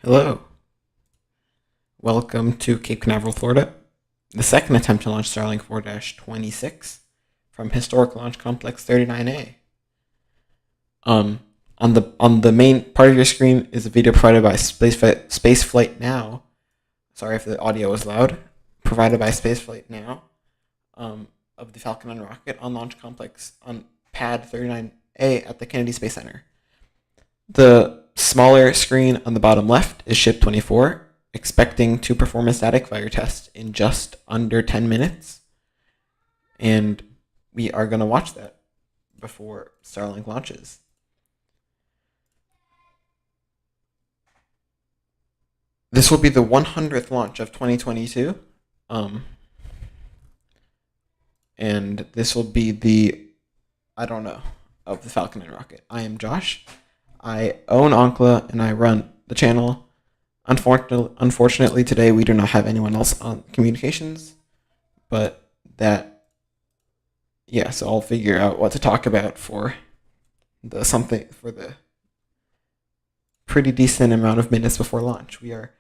Hello. Welcome to Cape Canaveral, Florida. The second attempt to launch Starlink 4-26 from historic launch complex 39A. On the main part of your screen is a video provided by Spaceflight Now. Sorry if the audio was loud. Provided by Spaceflight Now of the Falcon 9 rocket on launch complex on pad 39A at the Kennedy Space Center. The smaller screen on the bottom left is ship 24, expecting to perform a static fire test in just under 10 minutes. And we are going to watch that before Starlink launches. This will be the 100th launch of 2022. And this will be the, of the Falcon 9 rocket. I am Josh. I own Onkla and I run the channel. Unfortunately, today we do not have anyone else on communications, so I'll figure out what to talk about for the pretty decent amount of minutes before launch. We are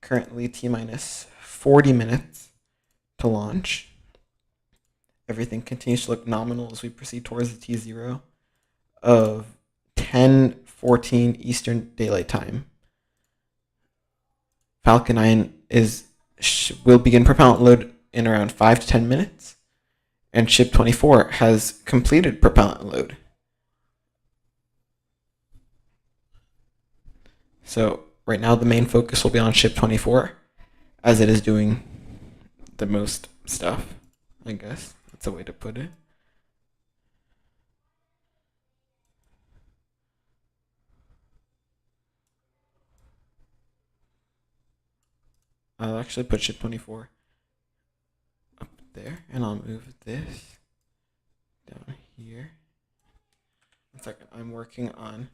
currently T-minus 40 minutes to launch. Everything continues to look nominal as we proceed towards the T0 of 10:14 Eastern Daylight Time. Falcon 9 will begin propellant load in around 5 to 10 minutes, and ship 24 has completed propellant load. So right now the main focus will be on ship 24, as it is doing the most stuff, I guess. That's a way to put it. I'll actually put ship 24 up there, and I'll move this down here. 1 second, I'm working on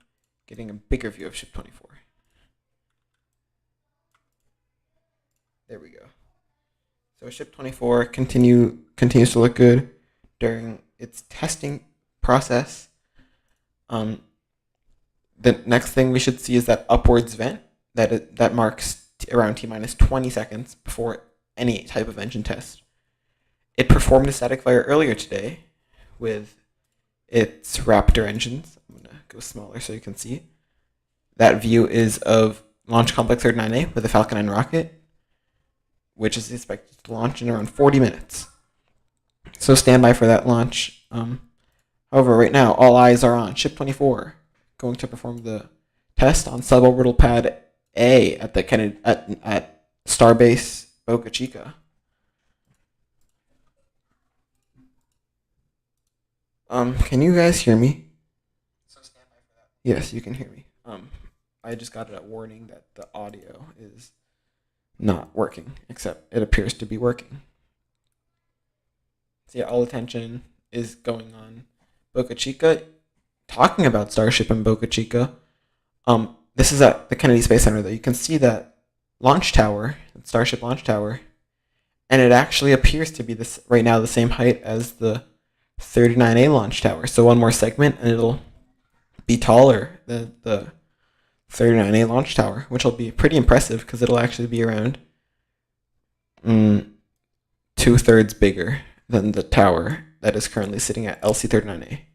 getting a bigger view of ship 24. There we go. So ship 24 continues to look good during its testing process. The next thing we should see is that upwards vent that marks around T-minus 20 seconds before any type of engine test. It performed a static fire earlier today with its Raptor engines. I'm going to go smaller so you can see. That view is of Launch Complex 39A with the Falcon 9 rocket, which is expected to launch in around 40 minutes. So stand by for that launch. However, right now, all eyes are on ship 24, going to perform the test on suborbital pad A at the Kennedy at Starbase Boca Chica. Can you guys hear me? So stand by for that. Yes, you can hear me. I just got a warning that the audio is not working, except it appears to be working. So yeah, all attention is going on Boca Chica. Talking about Starship and Boca Chica, this is at the Kennedy Space Center, though. You can see that launch tower, Starship launch tower, and it actually appears to be right now the same height as the 39A launch tower. So one more segment, and it'll be taller than the 39A launch tower, which will be pretty impressive because it'll actually be around 2/3 bigger than the tower that is currently sitting at LC39A.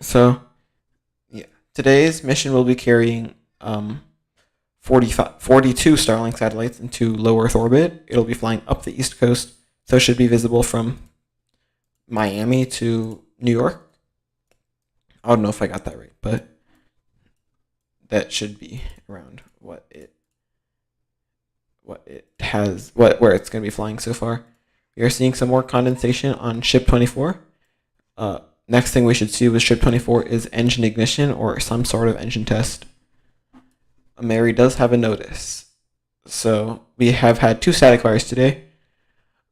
So today's mission will be carrying 42 Starlink satellites into low Earth orbit. It'll be flying up the East Coast, so it should be visible from Miami to New York. I don't know if I got that right, but that should be around where it's going to be flying so far. We are seeing some more condensation on ship 24. Next thing we should see with ship 24 is engine ignition or some sort of engine test. Mary does have a notice. So we have had 2 static fires today.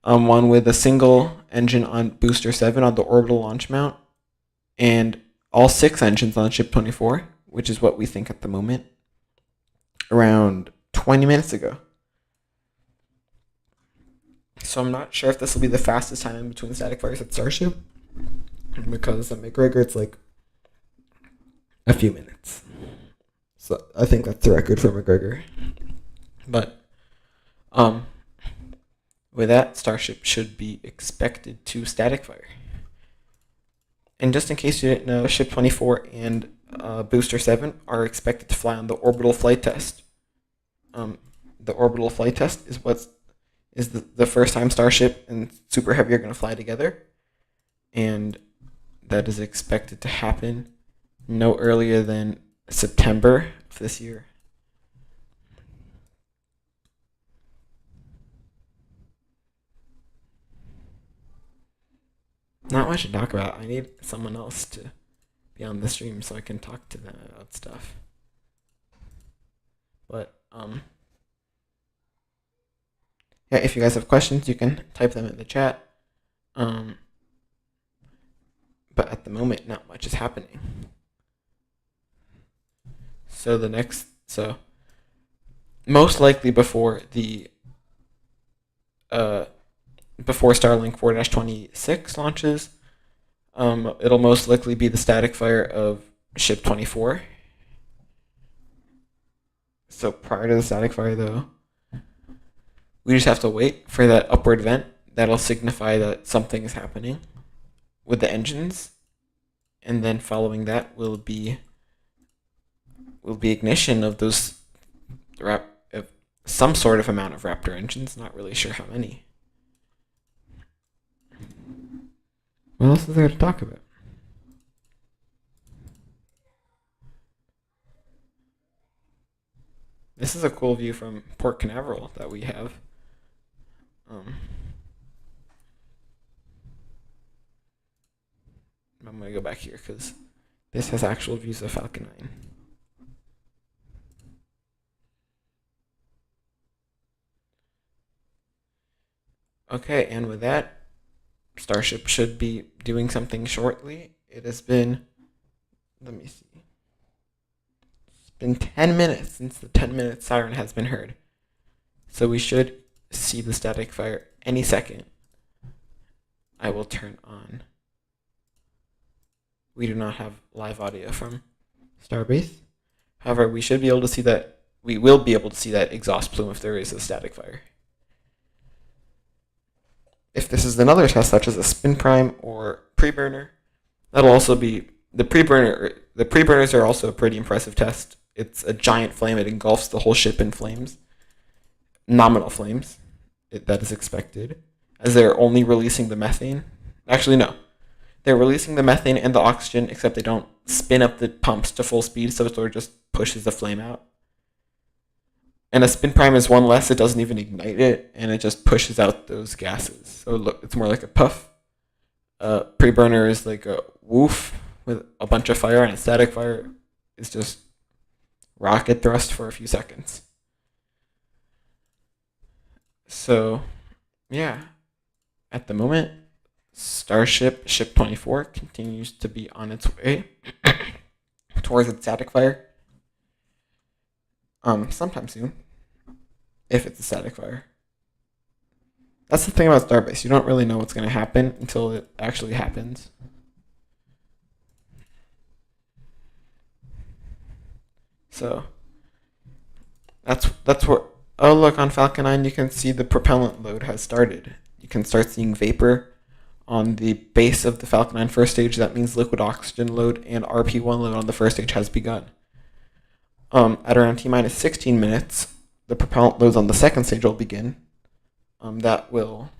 One with a single engine on booster 7 on the orbital launch mount, and all 6 engines on ship 24, which is what we think at the moment, around 20 minutes ago. So I'm not sure if this will be the fastest time in between static fires at Starship, because at McGregor it's like a few minutes. So I think that's the record for McGregor. But with that, Starship should be expected to static fire. And just in case you didn't know, Ship 24 and Booster 7 are expected to fly on the orbital flight test. The orbital flight test is the first time Starship and Super Heavy are going to fly together. And that is expected to happen no earlier than September of this year. Not much to talk about. I need someone else to be on the stream so I can talk to them about stuff. But yeah, if you guys have questions, you can type them in the chat. But at the moment, not much is happening. So most likely before Starlink 4-26 launches, it'll most likely be the static fire of Ship 24. So prior to the static fire, though, we just have to wait for that upward vent that'll signify that something is happening with the engines, and then following that will be ignition of those some sort of amount of Raptor engines. Not really sure how many. What else is there to talk about? This is a cool view from Port Canaveral that we have. I'm going to go back here because this has actual views of Falcon 9. Okay, and with that, Starship should be doing something shortly. It has been, let me see. It's been 10 minutes since the 10-minute siren has been heard. So we should see the static fire any second. I will turn on. We do not have live audio from Starbase. However, we should be able to see that. We will be able to see that exhaust plume if there is a static fire. If this is another test, such as a spin prime or preburner, that'll also be the preburner. The preburners are also a pretty impressive test. It's a giant flame; it engulfs the whole ship in flames, nominal flames. That is expected, as they're only releasing the methane. Actually, no, they're releasing the methane and the oxygen, except they don't spin up the pumps to full speed, so it sort of just pushes the flame out. And a spin prime is one less. It doesn't even ignite it, and it just pushes out those gases. So look, it's more like a puff. Preburner is like a woof with a bunch of fire, and a static fire is just rocket thrust for a few seconds. So, yeah. At the moment, Starship Ship 24 continues to be on its way towards its static fire. Sometime soon, if it's a static fire. That's the thing about Starbase. You don't really know what's going to happen until it actually happens. So that's what. Oh, look, on Falcon 9 you can see the propellant load has started. You can start seeing vapor on the base of the Falcon 9 first stage. That means liquid oxygen load and RP1 load on the first stage has begun. At around T-minus 16 minutes, the propellant loads on the second stage will begin. That will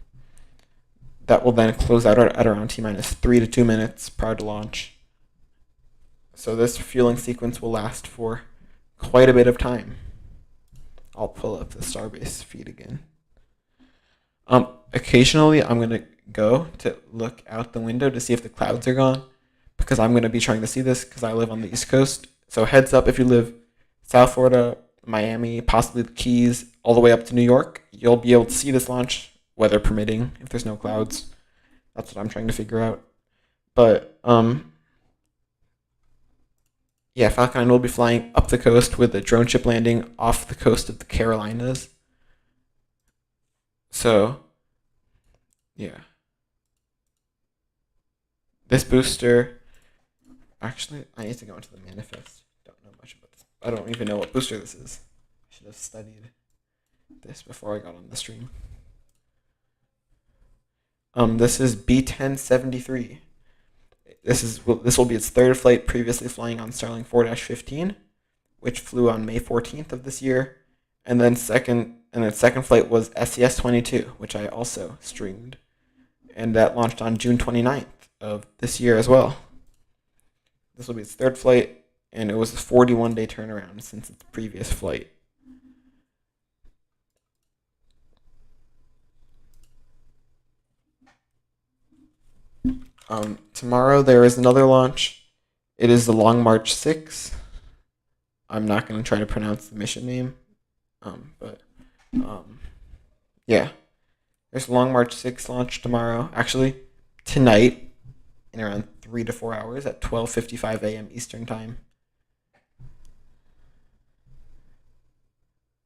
then close out at around T-minus 3 to 2 minutes prior to launch. So this fueling sequence will last for quite a bit of time. I'll pull up the Starbase feed again. Occasionally, I'm going to go to look out the window to see if the clouds are gone, because I'm going to be trying to see this because I live on the East Coast. So heads up if you live South Florida, Miami, possibly the Keys, all the way up to New York. You'll be able to see this launch, weather permitting, if there's no clouds. That's what I'm trying to figure out. But, yeah, Falcon 9 will be flying up the coast with a drone ship landing off the coast of the Carolinas. So, yeah. This booster... Actually, I need to go into the manifest. Don't know much about this I don't even know what booster this is. I should have studied this before I got on the stream. This is B1073. This will be its third flight, previously flying on Starlink 4-15, which flew on May 14th of this year, and then its second flight was SES-22, which I also streamed, and that launched on June 29th of this year as well. This will be its third flight, and it was a 41-day turnaround since its previous flight. Tomorrow there is another launch. It is the Long March 6. I'm not going to try to pronounce the mission name, yeah. There's Long March 6 launch tomorrow. Actually, tonight, in around 3 to 4 hours at 12:55 a.m. Eastern Time.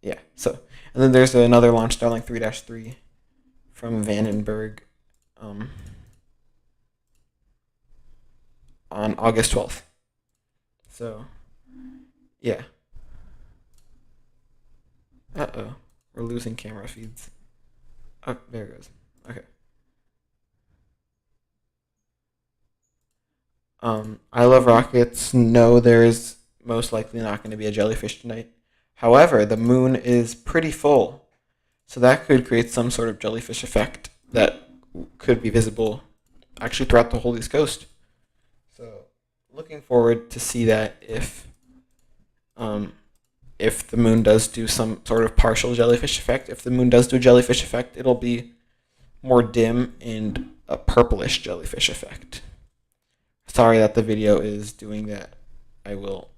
Yeah, so, and then there's another launch, Starlink 3-3 from Vandenberg on August 12th. So, yeah. Uh-oh. We're losing camera feeds. Oh, there it goes. Okay. I Love Rockets. No, there is most likely not going to be a jellyfish tonight. However, the moon is pretty full, so that could create some sort of jellyfish effect that could be visible actually throughout the whole East Coast. So, looking forward to see that if the moon does do some sort of partial jellyfish effect. If the moon does do a jellyfish effect, it'll be more dim and a purplish jellyfish effect. Sorry that the video is doing that. I will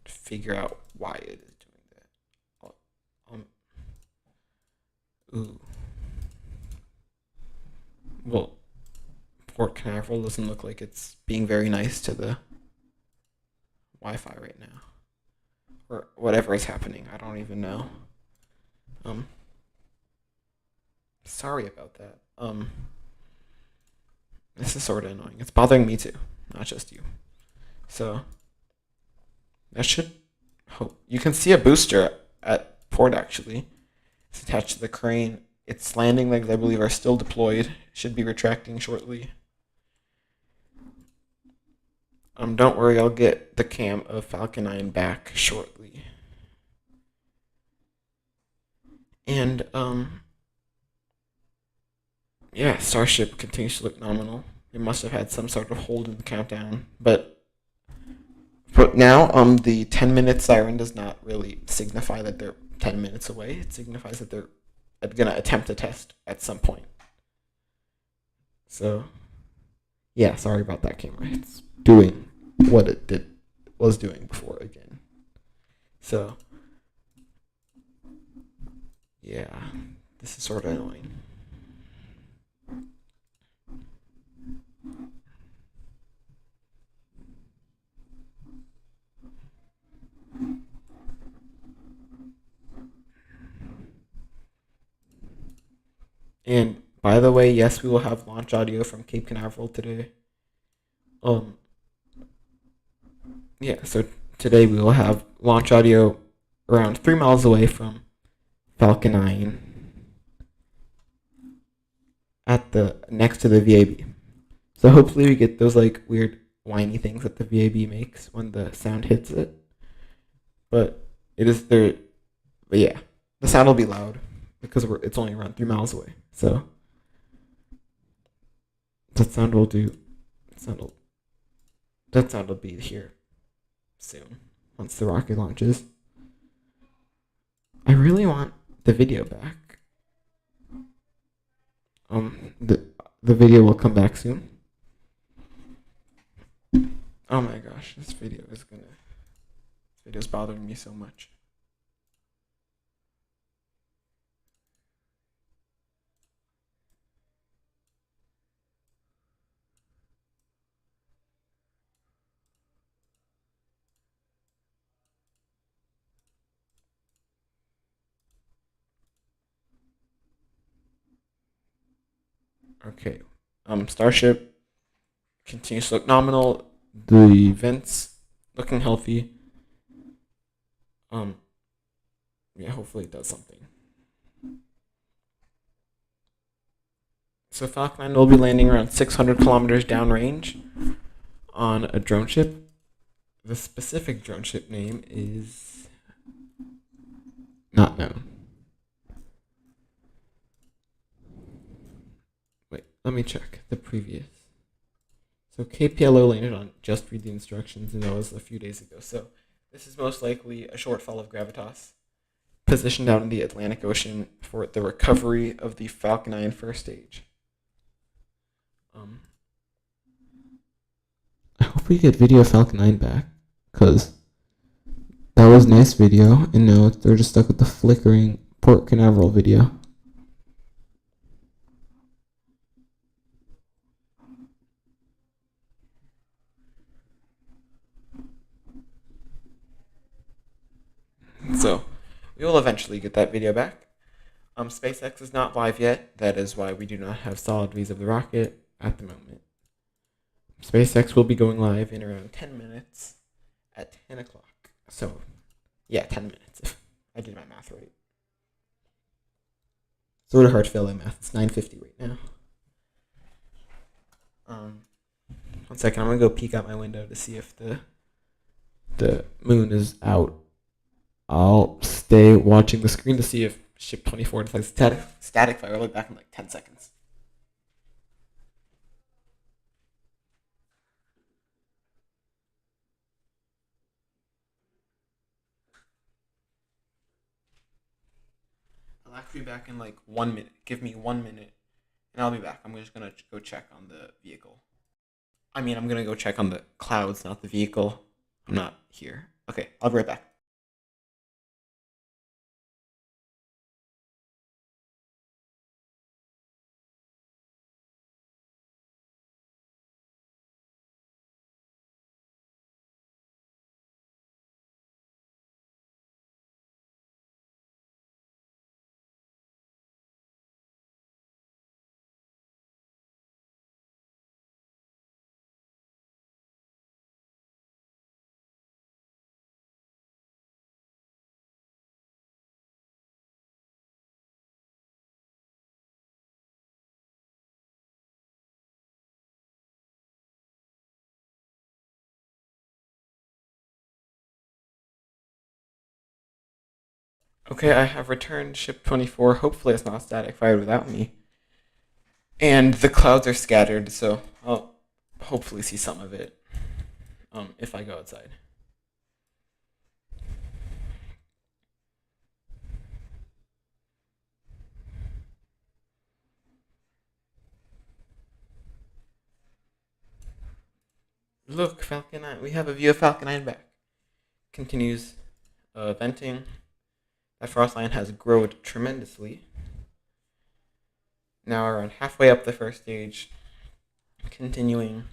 figure out why it is doing that. Ooh. Well, Port Canaveral doesn't look like it's being very nice to the Wi-Fi right now. Or whatever is happening. I don't even know. Sorry about that. This is sort of annoying. It's bothering me too, not just you. So, that should hope. You can see a booster at port actually. It's attached to the crane. Its landing legs, I believe, are still deployed. Should be retracting shortly. Don't worry, I'll get the cam of Falcon 9 back shortly. And, yeah, Starship continues to look nominal. It must have had some sort of hold in the countdown. But now, the 10-minute siren does not really signify that they're 10 minutes away. It signifies that they're going to attempt a test at some point. So, yeah, sorry about that camera. It's doing what it was doing before again. So, yeah, this is sort of annoying. And by the way, yes, we will have launch audio from Cape Canaveral today. Yeah, so today we will have launch audio around 3 miles away from Falcon 9 at the next to the VAB. So hopefully we get those like weird whiny things that the VAB makes when the sound hits it. But it is there. But yeah, the sound will be loud because it's only around 3 miles away. So that sound will do. That sound will be here soon once the rocket launches. I really want the video back. The video will come back soon. Oh my gosh, this video's bothering me so much. Okay. Starship continues to look nominal. The vents looking healthy. Yeah, hopefully it does something. So Falcon 9 will be landing around 600 kilometers downrange on a drone ship. The specific drone ship name is not known. Wait, let me check the previous. So KPLO landed on just read the instructions, and that was a few days ago. So this is most likely a shortfall of gravitas positioned out in the Atlantic Ocean for the recovery of the Falcon 9 first stage. I hope we get video Falcon 9 back, because that was nice video, and now they're just stuck with the flickering Port Canaveral video. So, we will eventually get that video back. SpaceX is not live yet. That is why we do not have solid views of the rocket at the moment. SpaceX will be going live in around 10 minutes at 10 o'clock. So, yeah, 10 minutes, if I did my math right. Sort of hard to fail that math. It's 9:50 right now. 1 second, I'm going to go peek out my window to see if the moon is out. I'll stay watching the screen to see if ship 24 decides static fire. I'll look back in like 10 seconds. I'll actually be back in like 1 minute. Give me 1 minute, and I'll be back. I'm just going to go check on the vehicle. I'm going to go check on the clouds, not the vehicle. I'm not here. Okay, I'll be right back. Okay, I have returned ship 24. Hopefully it's not static fired without me. And the clouds are scattered, so I'll hopefully see some of it if I go outside. Look, Falcon 9. We have a view of Falcon 9 back. Continues venting. That frost line has grown tremendously. Now around halfway up the first stage, continuing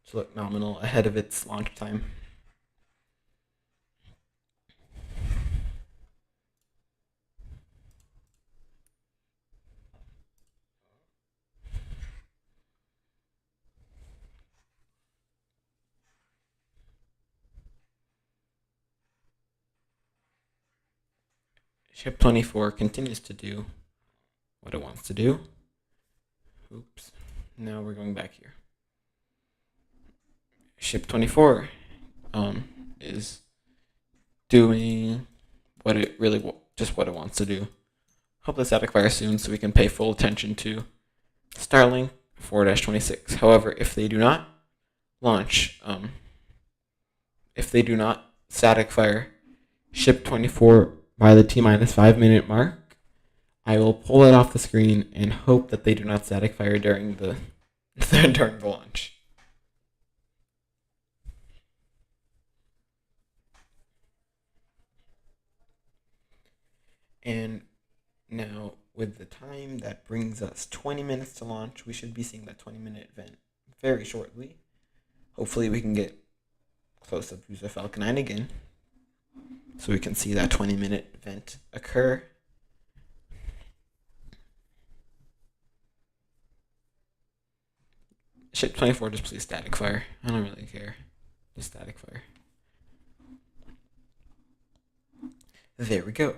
to look nominal ahead of its launch time. Ship 24 continues to do what it wants to do. Oops. Now we're going back here. Ship 24 is doing what it really just what it wants to do. Hopefully static fire soon so we can pay full attention to Starlink 4-26. However, if they do not launch, if they do not static fire ship 24 by the T-minus 5 minute mark, I will pull it off the screen and hope that they do not static fire during the during the launch. And now, with the time that brings us 20 minutes to launch, we should be seeing that 20-minute event very shortly. Hopefully we can get close-up views of Falcon 9 again, so we can see that 20-minute event occur. Ship 24, just please static fire. I don't really care. Just static fire. There we go.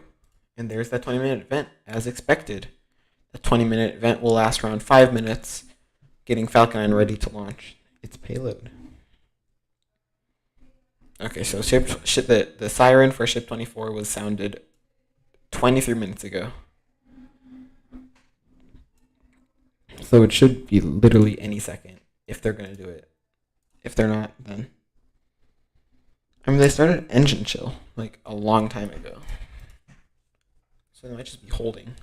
And there's that 20-minute event, as expected. The 20-minute event will last around 5 minutes, getting Falcon 9 ready to launch its payload. Okay, so the siren for Ship 24 was sounded 23 minutes ago. So it should be literally any second if they're going to do it. If they're not, then... I mean, they started engine chill like a long time ago. So they might just be holding.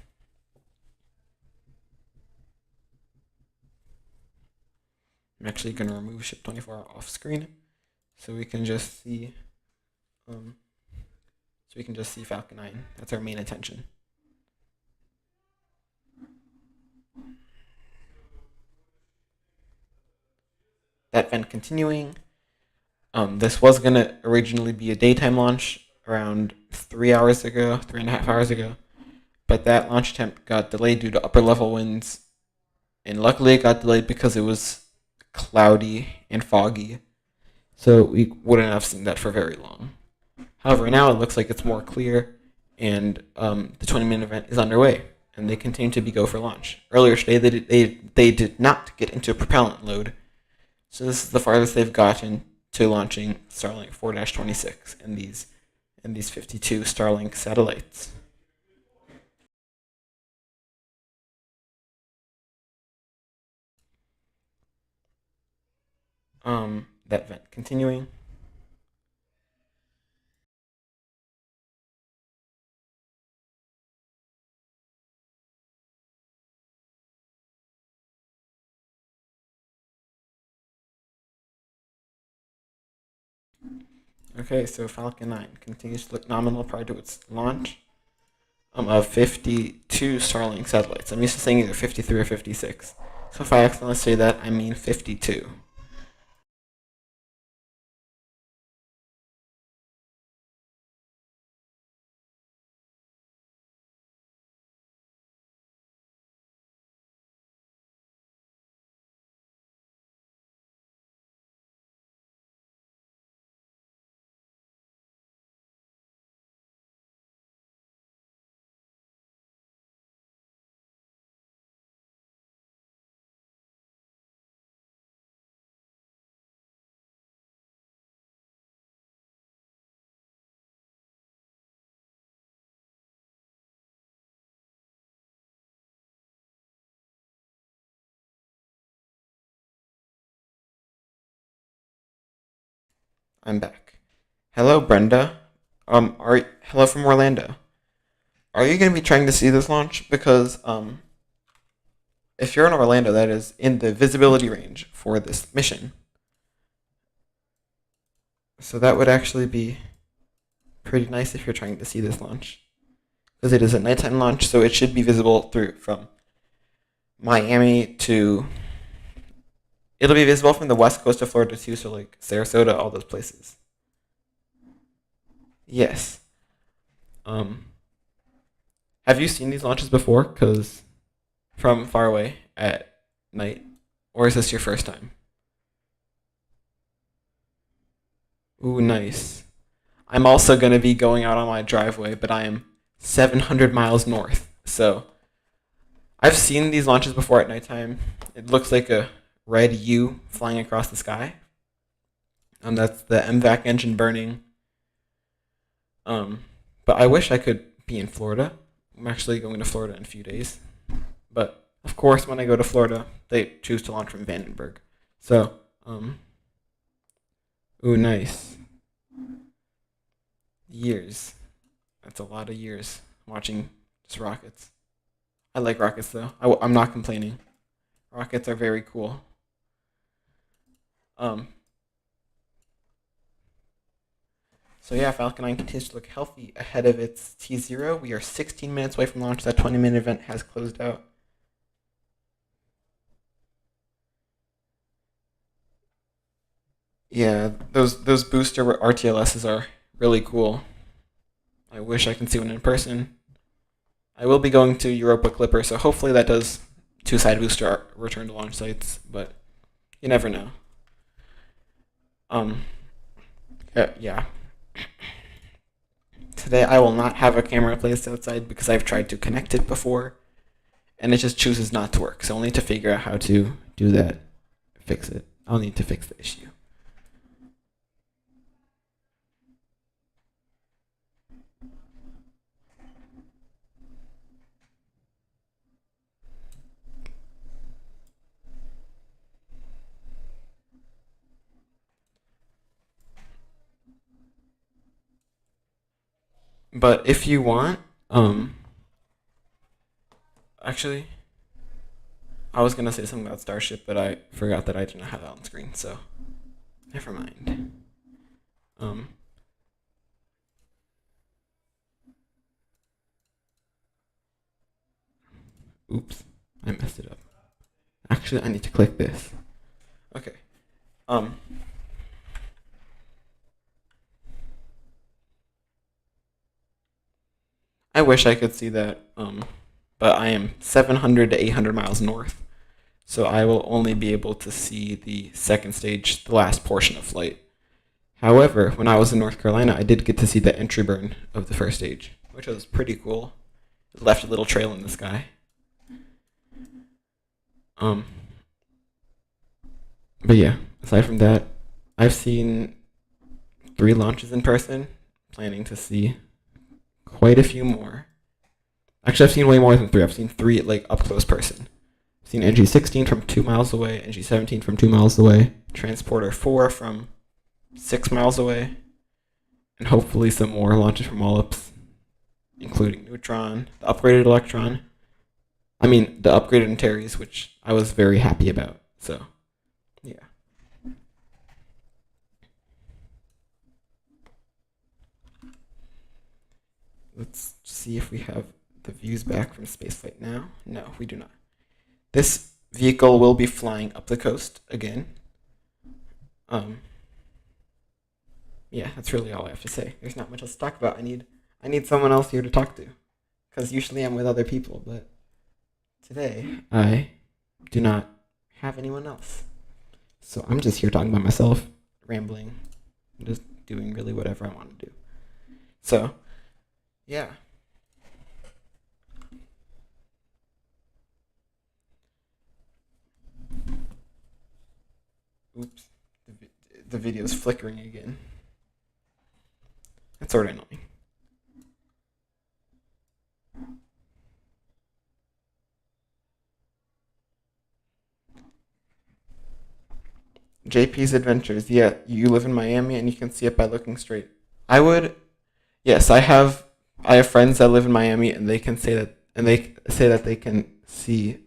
I'm actually going to remove Ship 24 off screen so we can just see Falcon 9. That's our main attention. That event continuing. This was going to originally be a daytime launch around 3.5 hours ago. But that launch attempt got delayed due to upper level winds. And luckily it got delayed because it was cloudy and foggy. So we wouldn't have seen that for very long. However, now it looks like it's more clear, and the 20-minute event is underway, and they continue to be go for launch. Earlier today, they did not get into a propellant load, so this is the farthest they've gotten to launching Starlink 4-26 and these 52 Starlink satellites. That event continuing. Okay, so Falcon 9 continues to look nominal prior to its launch of 52 Starlink satellites. I'm used to saying either 53 or 56. So if I accidentally say that, I mean 52. I'm back. Hello, Brenda. Hello from Orlando. Are you going to be trying to see this launch? Because if you're in Orlando, that is in the visibility range for this mission. So that would actually be pretty nice if you're trying to see this launch, because it is a nighttime launch, so it should be visible from Miami to. It'll be visible from the west coast of Florida too, so like Sarasota, all those places. Yes. Have you seen these launches before? Because from far away at night, or is this your first time? Ooh, nice. I'm also going to be going out on my driveway, but I am 700 miles north. So I've seen these launches before at nighttime. It looks like a red U flying across the sky. That's the MVAC engine burning. But I wish I could be in Florida. I'm actually going to Florida in a few days. But of course, when I go to Florida, they choose to launch from Vandenberg. So, ooh, nice. Years. That's a lot of years watching just rockets. I like rockets though. I'm not complaining. Rockets are very cool. So yeah, Falcon 9 continues to look healthy ahead of its T0. We are 16 minutes away from launch. That 20-minute event has closed out. Yeah, those booster RTLSs are really cool. I wish I can see one in person. I will be going to Europa Clipper, so hopefully that does two side booster return to launch sites, but you never know. Yeah. today I will not have a camera placed outside because I've tried to connect it before, and it just chooses not to work. So I'll need to figure out how to do that, fix it. I'll need to fix the issue. But if you want, actually, I was gonna say something about Starship, but I forgot that I didn't have that on screen, so never mind. Oops, I messed it up. Actually, I need to click this. Okay. I wish I could see that, but I am 700 to 800 miles north, so I will only be able to see the second stage, the last portion of flight. However, when I was in North Carolina, I did get to see the entry burn of the first stage, which was pretty cool. It left a little trail in the sky. But yeah, aside from that, I've seen 3 launches in person, planning to see quite a few more. Actually, I've seen way more than 3. I've seen 3 like up close person. I've seen NG-16 from 2 miles away, NG-17 from 2 miles away, Transporter 4 from 6 miles away, and hopefully some more launches from Wallops, including Neutron, the upgraded Electron. I mean, the upgraded Antares, which I was very happy about. So, yeah. Let's see if we have the views back from spaceflight now. No, we do not. This vehicle will be flying up the coast again. Yeah, that's really all I have to say. There's not much else to talk about. I need someone else here to talk to, because usually I'm with other people, but today I do not have anyone else. So I'm just here talking by myself, rambling, just doing really whatever I want to do. So, yeah. Oops, the video's flickering again. That's sort of annoying. JP's Adventures. Yeah, you live in Miami and you can see it by looking straight. Yes, I have friends that live in Miami and they say that they can see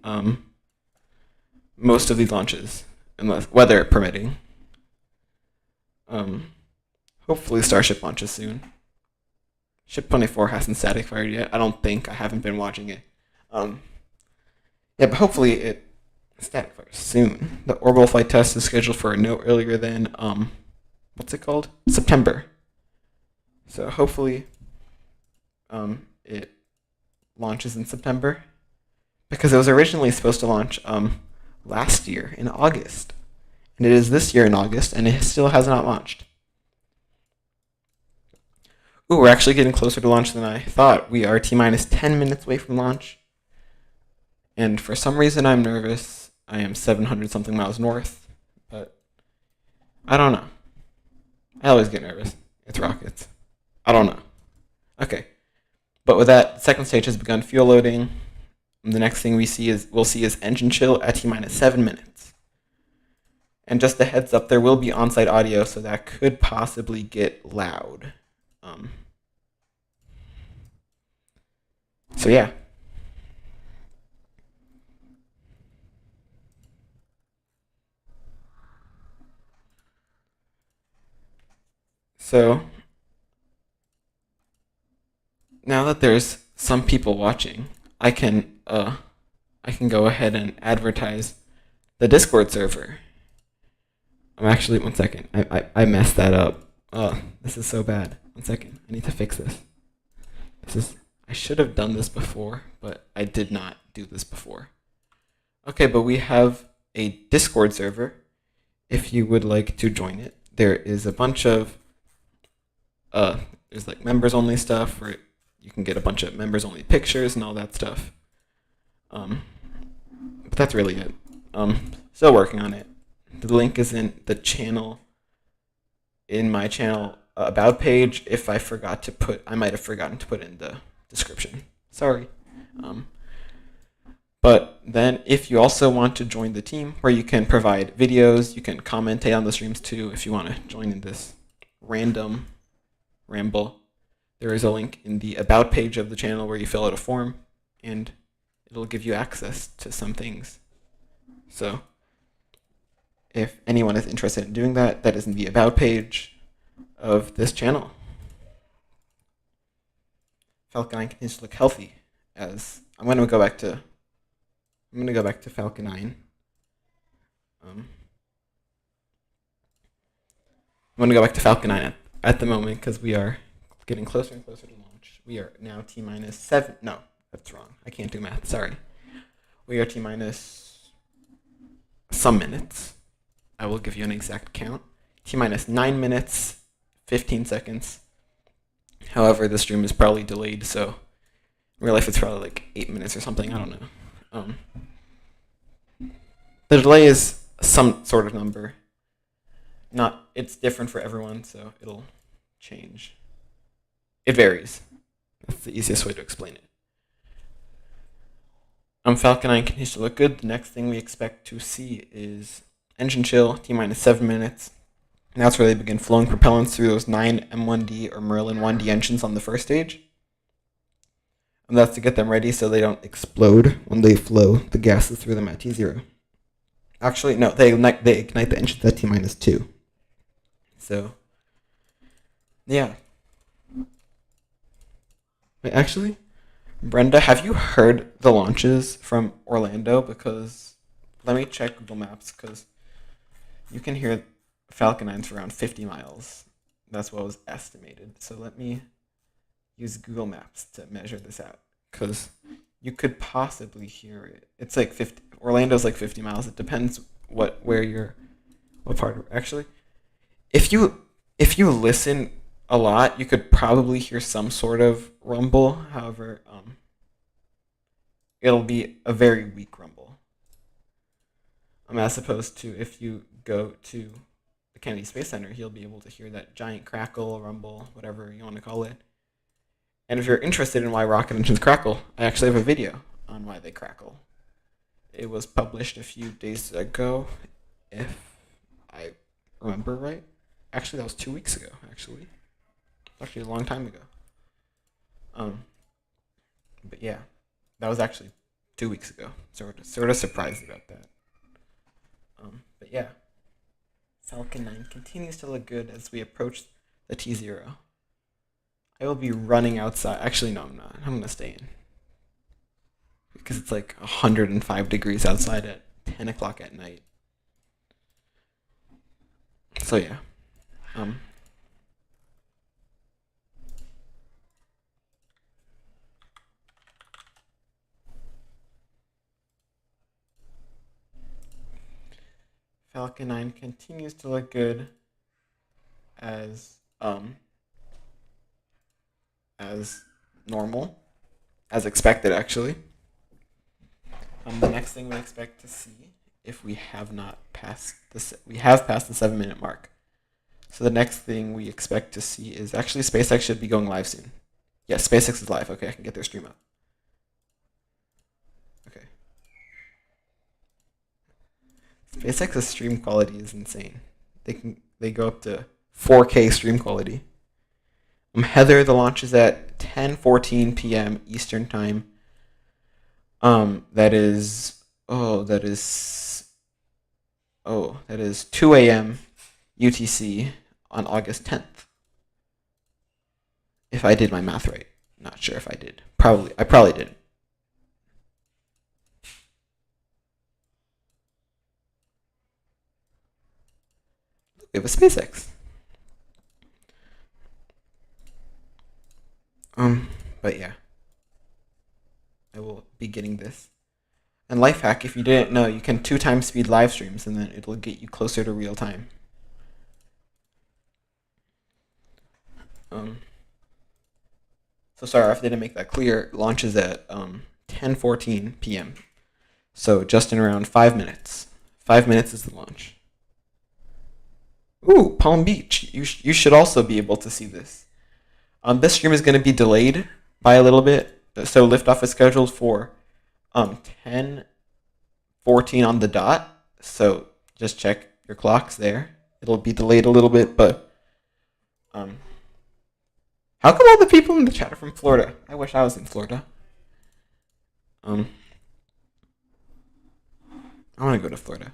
most of these launches, unless weather permitting. Hopefully Starship launches soon. Ship 24 hasn't static fired yet. I don't think. I haven't been watching it. Yeah, but hopefully it static fires soon. The orbital flight test is scheduled for no earlier than what's it called? September. So hopefully it launches in September, because it was originally supposed to launch last year in August, and it is this year in August, and it still has not launched. Ooh, we're actually getting closer to launch than I thought. We are T-minus 10 minutes away from launch, and for some reason I'm nervous. I am 700 something miles north, but I don't know. I always get nervous. It's rockets. I don't know. Okay. But with that, the second stage has begun fuel loading. And the next thing we'll see is engine chill at T-minus 7 minutes. And just a heads up, there will be on-site audio, so that could possibly get loud. So yeah. So now that there's some people watching, I can go ahead and advertise the Discord server. I'm actually, one second. I messed that up. This is so bad. 1 second. I need to fix this. I should have done this before, but I did not do this before. Okay, but we have a Discord server. If you would like to join it, there is a bunch of there's like members only stuff where you can get a bunch of members only pictures and all that stuff. But that's really it. Still working on it. The link is in the channel, in my channel about page. If I might have forgotten to put it in the description. Sorry. But then if you also want to join the team where you can provide videos, you can commentate on the streams too if you want to join in this random ramble. There is a link in the about page of the channel where you fill out a form and it'll give you access to some things. So if anyone is interested in doing that, that is in the about page of this channel. Falcon 9 continues to look healthy as I'm going to go back to Falcon 9. I'm going to go back to Falcon 9 at the moment because we are getting closer and closer to launch. We are now T-minus 7. No, that's wrong. I can't do math. Sorry. We are T-minus some minutes. I will give you an exact count. T-minus 9 minutes, 15 seconds. However, the stream is probably delayed, so in real life it's probably like 8 minutes or something. I don't know. The delay is some sort of number. It's different for everyone, so it'll change. It varies. That's the easiest way to explain it. Falcon 9 continues to look good. The next thing we expect to see is engine chill, T-minus 7 minutes. And that's where they begin flowing propellants through those 9 M1D or Merlin 1D engines on the first stage. And that's to get them ready so they don't explode when they flow the gases through them at T0. Actually, no, they ignite the engines at T-minus 2. So, yeah. Wait, actually, Brenda, have you heard the launches from Orlando? Because, let me check Google Maps, because you can hear Falcon 9's for around 50 miles. That's what was estimated. So let me use Google Maps to measure this out, because you could possibly hear it. It's like 50. Orlando's like 50 miles. It depends what part of, actually. If you listen a lot, you could probably hear some sort of rumble. However, it'll be a very weak rumble. As opposed to if you go to the Kennedy Space Center, you'll be able to hear that giant crackle, rumble, whatever you want to call it. And if you're interested in why rocket engines crackle, I actually have a video on why they crackle. It was published a few days ago, if I remember right. Actually, that was 2 weeks ago, actually. Actually a long time ago. But yeah, that was actually 2 weeks ago. Sort of surprised about that. But yeah, Falcon 9 continues to look good as we approach the T0. I will be running outside. Actually, no, I'm not. I'm gonna stay in because it's like 105 degrees outside at 10 o'clock at night. So yeah. Falcon 9 continues to look good as normal, as expected actually. The next thing we expect to see, if we have not passed we have passed the 7-minute mark. So the next thing we expect to see is actually SpaceX should be going live soon. Yes, SpaceX is live. Okay, I can get their stream up. Okay. SpaceX's stream quality is insane. They go up to 4K stream quality. Heather, the launch is at 10:14 p.m. Eastern time. That is 2 a.m. UTC on August 10th. If I did my math right. Not sure if I did. I probably did. We have a SpaceX. But yeah. I will be getting this. And life hack, if you didn't know, you can 2x speed live streams and then it'll get you closer to real time. So sorry if I didn't make that clear. Launches at 10:14 p.m. So just in around 5 minutes. 5 minutes is the launch. Ooh, Palm Beach. You should also be able to see this. This stream is going to be delayed by a little bit. So liftoff is scheduled for 10:14 on the dot. So just check your clocks there. It'll be delayed a little bit, but how come all the people in the chat are from Florida? I wish I was in Florida. I want to go to Florida.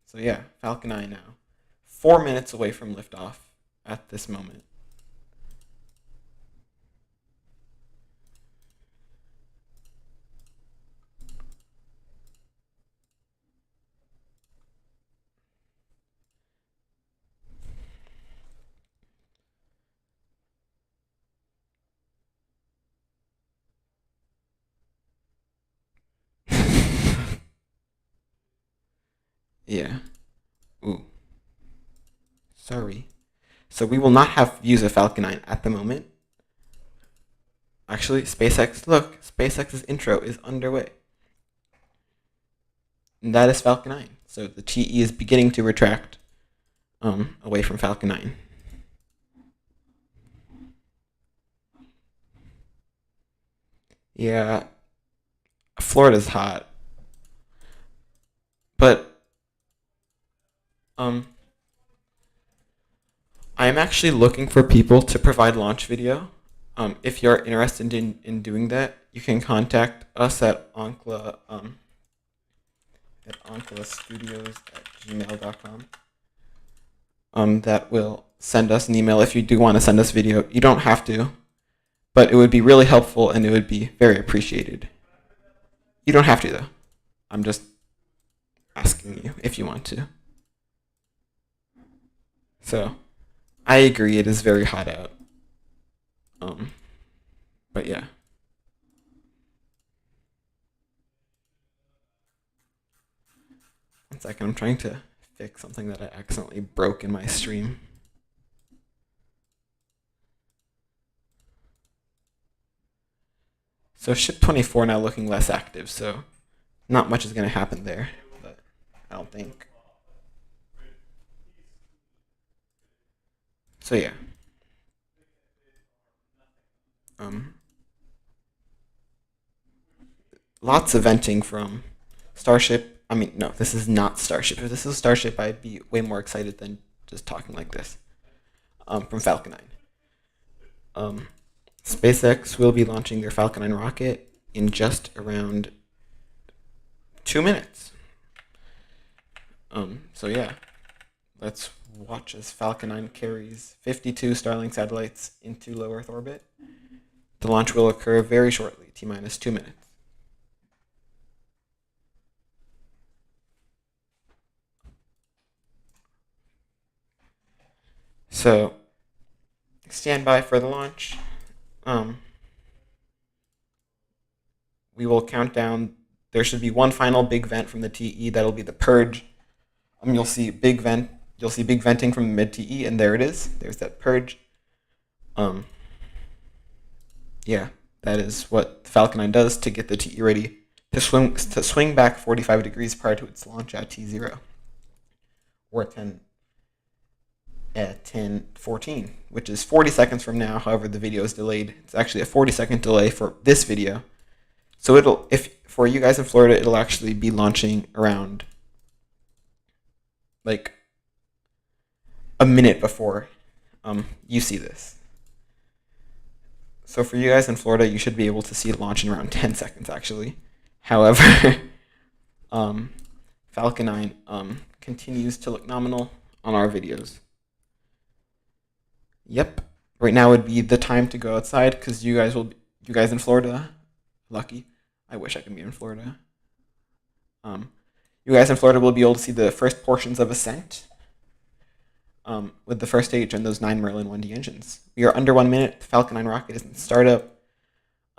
So yeah, Falcon 9 now. 4 minutes away from liftoff at this moment. Yeah. Ooh. Sorry. So we will not have views of Falcon 9 at the moment. Actually, SpaceX's intro is underway. And that is Falcon 9. So the TE is beginning to retract away from Falcon 9. Yeah, Florida's hot. But I'm actually looking for people to provide launch video. If you're interested in doing that, you can contact us at Onkla at onklastudios@gmail.com. That will send us an email if you do want to send us video. You don't have to, but it would be really helpful and it would be very appreciated. You don't have to though. I'm just asking you if you want to. So, I agree it is very hot out. But yeah. One second, I'm trying to fix something that I accidentally broke in my stream. So ship 24 now looking less active, so not much is going to happen there, but I don't think. So yeah. Lots of venting from Starship. I mean, no, this is not Starship. If this was Starship, I'd be way more excited than just talking like this. From Falcon 9. SpaceX will be launching their Falcon 9 rocket in just around 2 minutes. So yeah, let's watch as Falcon 9 carries 52 Starlink satellites into low Earth orbit. The launch will occur very shortly, T-minus 2 minutes. So, stand by for the launch. We will count down. There should be one final big vent from the TE. That'll be the purge. You'll see big vent. You'll see big venting from the mid TE, and there it is. There's that purge. Yeah, that is what Falcon 9 does to get the TE ready to swing back 45 degrees prior to its launch at T0 or at 10:14, which is 40 seconds from now. However, the video is delayed. It's actually a 40-second delay for this video. So for you guys in Florida, it'll actually be launching around like a minute before you see this. So for you guys in Florida, you should be able to see it launch in around 10 seconds actually. However, Falcon 9 continues to look nominal on our videos. Yep. Right now would be the time to go outside because you guys in Florida, lucky. I wish I could be in Florida. You guys in Florida will be able to see the first portions of Ascent with the first stage and those 9 Merlin 1D engines. We are under 1 minute. The Falcon 9 rocket is in startup.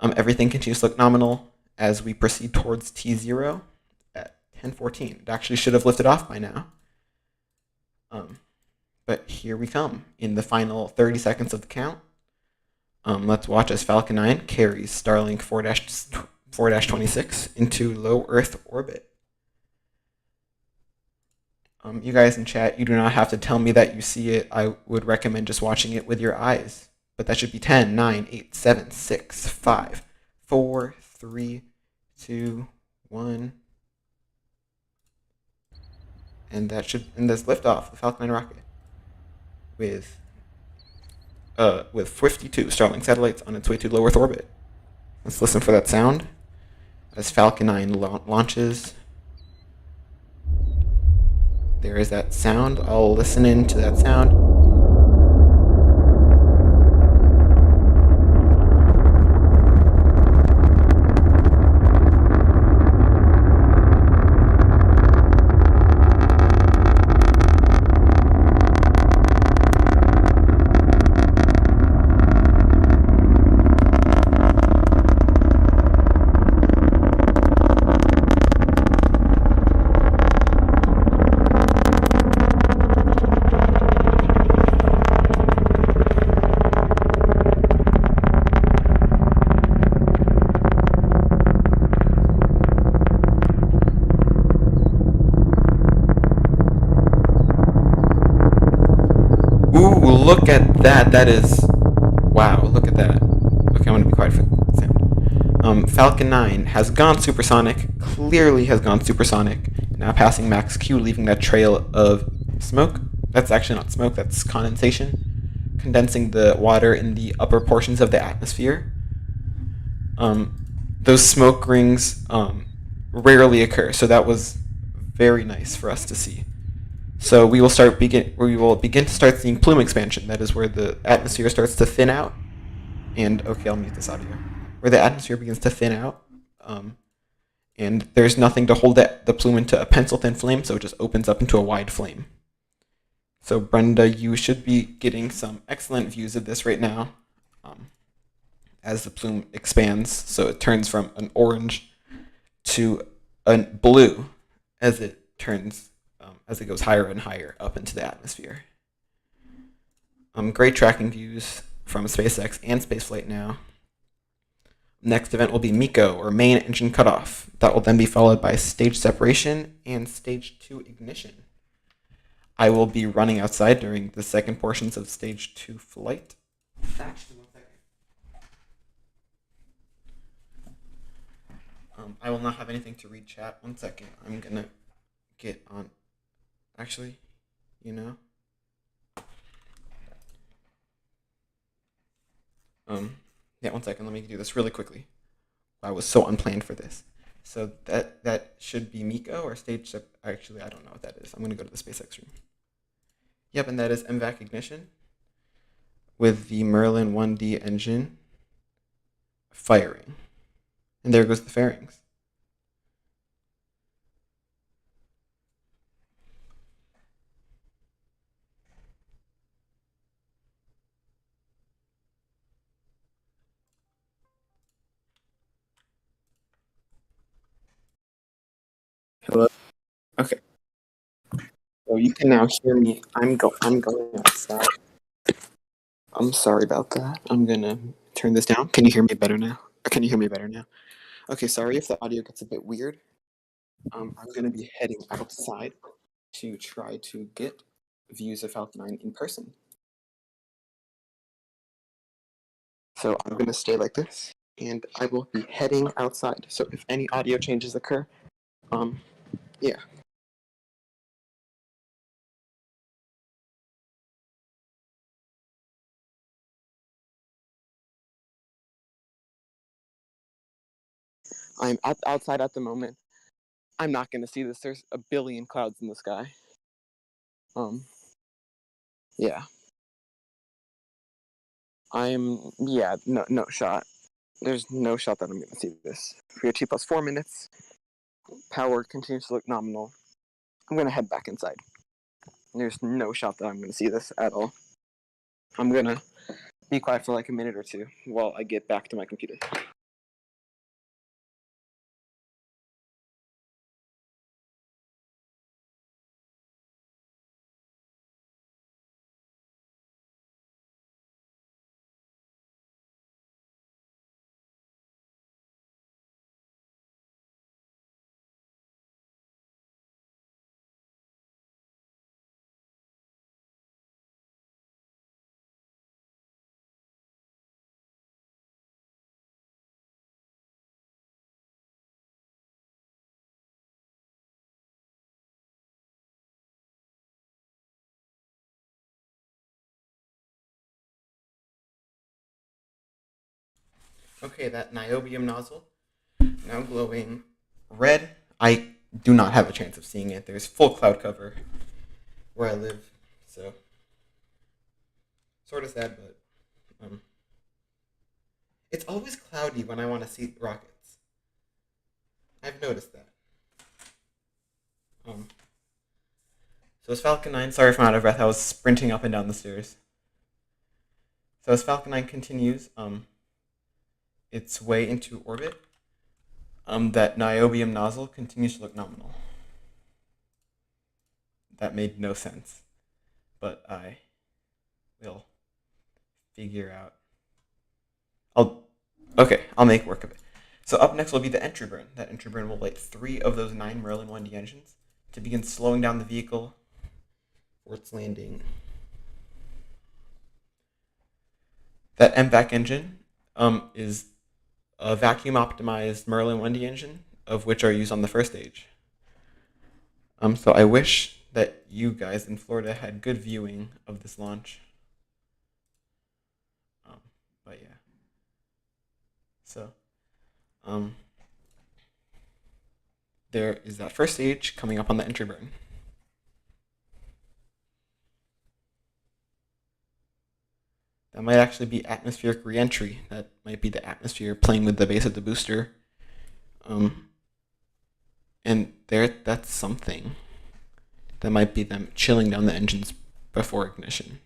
Everything continues to look nominal as we proceed towards T0 at 10:14. It actually should have lifted off by now. But here we come in the final 30 seconds of the count. Let's watch as Falcon 9 carries Starlink 4-26 into low Earth orbit. You guys in chat, you do not have to tell me that you see it. I would recommend just watching it with your eyes. But that should be 10, 9, 8, 7, 6, 5, 4, 3, 2, 1. And that should end this liftoff, the Falcon 9 rocket, with 52 Starlink satellites on its way to low Earth orbit. Let's listen for that sound as Falcon 9 launches. There is that sound. I'll listen in to that sound. Ooh, look at that. That is... Wow, look at that. Okay, I'm going to be quiet for the sound. Falcon 9 has gone supersonic, clearly has gone supersonic, now passing max Q, leaving that trail of smoke. That's actually not smoke, that's condensation, condensing the water in the upper portions of the atmosphere. Those smoke rings rarely occur, so that was very nice for us to see. So we will begin to start seeing plume expansion. That is where the atmosphere starts to thin out. And okay, I'll mute this audio. Where the atmosphere begins to thin out, and there's nothing to hold the plume into a pencil-thin flame, so it just opens up into a wide flame. So Brenda, you should be getting some excellent views of this right now, as the plume expands. So it turns from an orange to a blue as it goes higher and higher up into the atmosphere. Great tracking views from SpaceX and spaceflight now. Next event will be MECO, or main engine cutoff. That will then be followed by stage separation and stage 2 ignition. I will be running outside during the second portions of stage 2 flight. Actually, 1 second. I will not have anything to read chat. 1 second. I'm gonna get on. Actually, yeah, 1 second. Let me do this really quickly. I was so unplanned for this. So that should be MECO or stage. Actually, I don't know what that is. I'm gonna go to the SpaceX room. Yep, and that is MVAC ignition with the Merlin 1D engine firing. And there goes the fairings. Hello. Okay. So you can now hear me. I'm going outside. I'm sorry about that. I'm gonna turn this down. Can you hear me better now? Or can you hear me better now? Okay, sorry if the audio gets a bit weird. I'm gonna be heading outside to try to get views of Falcon 9 in person. So I'm gonna stay like this, and I will be heading outside. So if any audio changes occur, yeah. I'm outside at the moment. I'm not gonna see this. There's a billion clouds in the sky. Yeah. No shot. There's no shot that I'm gonna see this. We are T plus 4 minutes. Power continues to look nominal. I'm gonna head back inside. There's no shot that I'm gonna see this at all. I'm gonna be quiet for like a minute or two while I get back to my computer. Okay, that niobium nozzle now glowing red. I do not have a chance of seeing it. There's full cloud cover where I live, so sort of sad, but it's always cloudy when I want to see rockets. I've noticed that. Um, so as Falcon 9, sorry if I'm out of breath, I was sprinting up and down the stairs. So as Falcon 9 continues its way into orbit, that niobium nozzle continues to look nominal. That made no sense, but I will figure out. I'll make work of it. So up next will be the entry burn. That entry burn will light 3 of those 9 Merlin 1D engines to begin slowing down the vehicle for its landing. That MVAC engine is a vacuum optimized Merlin 1D engine, of which are used on the first stage. So I wish that you guys in Florida had good viewing of this launch. But yeah. So there is that first stage coming up on the entry burn. That might actually be atmospheric reentry. That might be the atmosphere playing with the base of the booster. And that's something. That might be them chilling down the engines before ignition.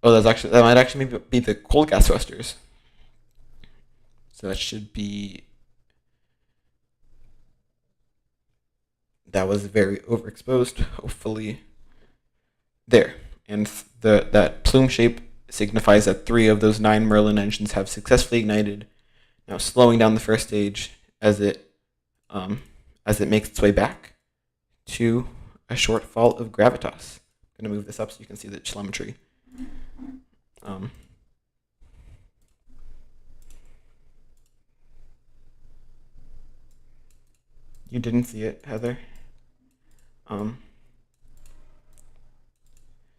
Oh, that might actually be the cold gas thrusters. So that should be. That was very overexposed. Hopefully, there. And that plume shape signifies that 3 of those 9 Merlin engines have successfully ignited. Now slowing down the first stage as it makes its way back to a short fall of gravitas. I'm gonna move this up so you can see the telemetry. You didn't see it, Heather?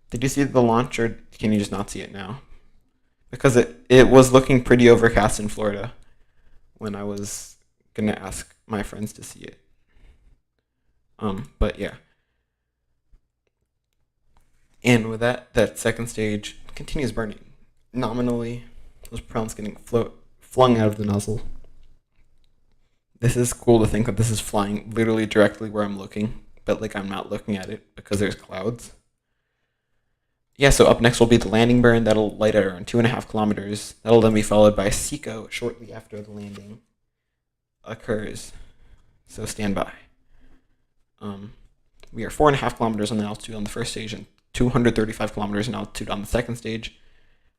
Did you see the launch, or can you just not see it now? Because it was looking pretty overcast in Florida when I was gonna ask my friends to see it. But yeah. And with that second stage continues burning. Nominally, those propellants getting flung out of the nozzle. This is cool to think that this is flying literally directly where I'm looking, but like I'm not looking at it because there's clouds. Yeah, so up next will be the landing burn. That'll light at around 2.5 kilometers. That'll then be followed by SECO shortly after the landing occurs. So stand by. We are 4.5 kilometers on the altitude on the first stage and 235 kilometers in altitude on the second stage.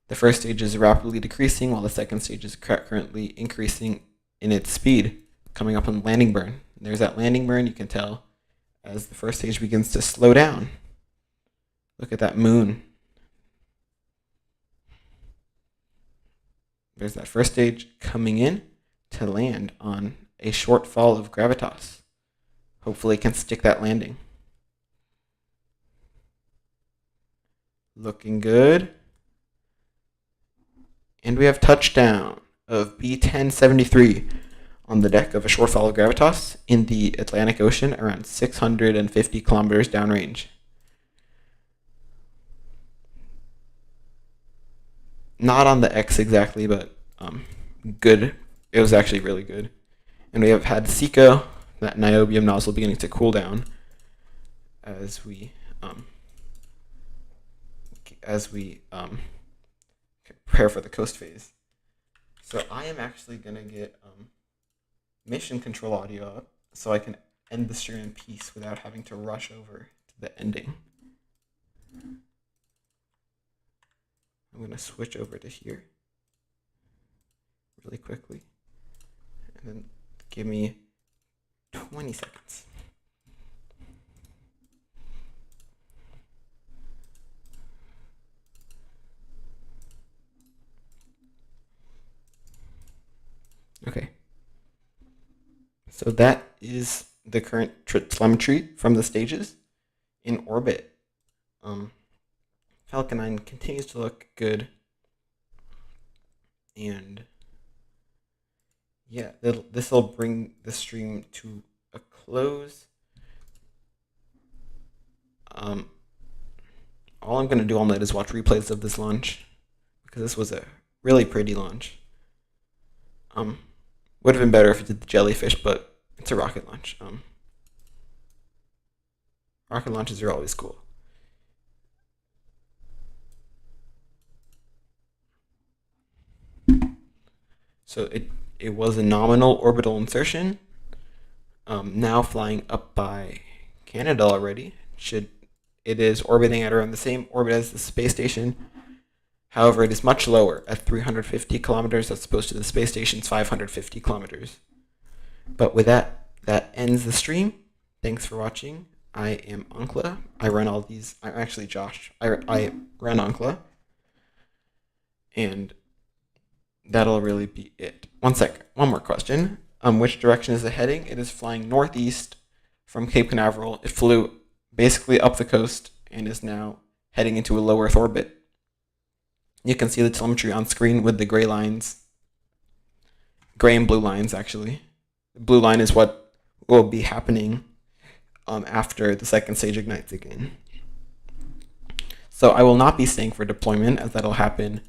The first stage is rapidly decreasing while the second stage is currently increasing in its speed, coming up on the landing burn. There's that landing burn, you can tell, as the first stage begins to slow down. Look at that moon. There's that first stage coming in to land on a short fall of gravitas. Hopefully it can stick that landing. Looking good. And we have touchdown of B-1073 on the deck of a short fall of gravitas in the Atlantic Ocean around 650 kilometers downrange. Not on the X exactly, but good. It was actually really good. And we have had SECO, that niobium nozzle, beginning to cool down as we prepare for the coast phase. So I am actually gonna get mission control audio up so I can end the stream in peace without having to rush over to the ending. I'm gonna switch over to here really quickly, and then give me 20 seconds. Okay. So that is the current telemetry from the stages in orbit. Falcon 9 continues to look good, and yeah, this will bring the stream to a close. All I'm going to do all night is watch replays of this launch because this was a really pretty launch. Would have been better if it did the jellyfish, but it's a rocket launch. Rocket launches are always cool. So it was a nominal orbital insertion. Now flying up by Canada already. It is orbiting at around the same orbit as the space station. However, it is much lower at 350 kilometers as opposed to the space station's 550 kilometers. But with that ends the stream. Thanks for watching. I am Ankla. I run all these. I'm actually Josh. I run Ankla. And that'll really be it. One more question. Which direction is it heading? It is flying northeast from Cape Canaveral. It flew basically up the coast and is now heading into a low Earth orbit. You can see the telemetry on screen with the gray lines. Gray and blue lines, actually. The blue line is what will be happening after the second stage ignites again. So I will not be staying for deployment, as that'll happen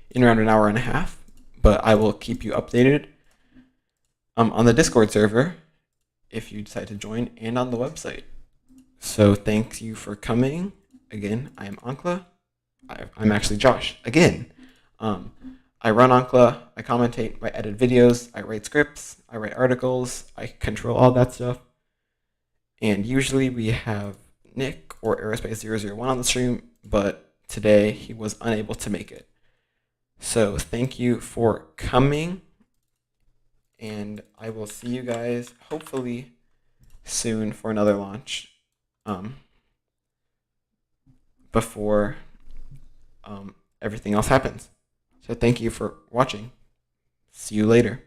in around an hour and a half, but I will keep you updated on the Discord server if you decide to join, and on the website. So thank you for coming. Again, I am Ankla. I'm actually Josh. Again, I run Ankla. I commentate, I edit videos, I write scripts, I write articles, I control all that stuff. And usually we have Nick or Aerospace001 on the stream, but today he was unable to make it. So thank you for coming, and I will see you guys hopefully soon for another launch before everything else happens. So thank you for watching. See you later.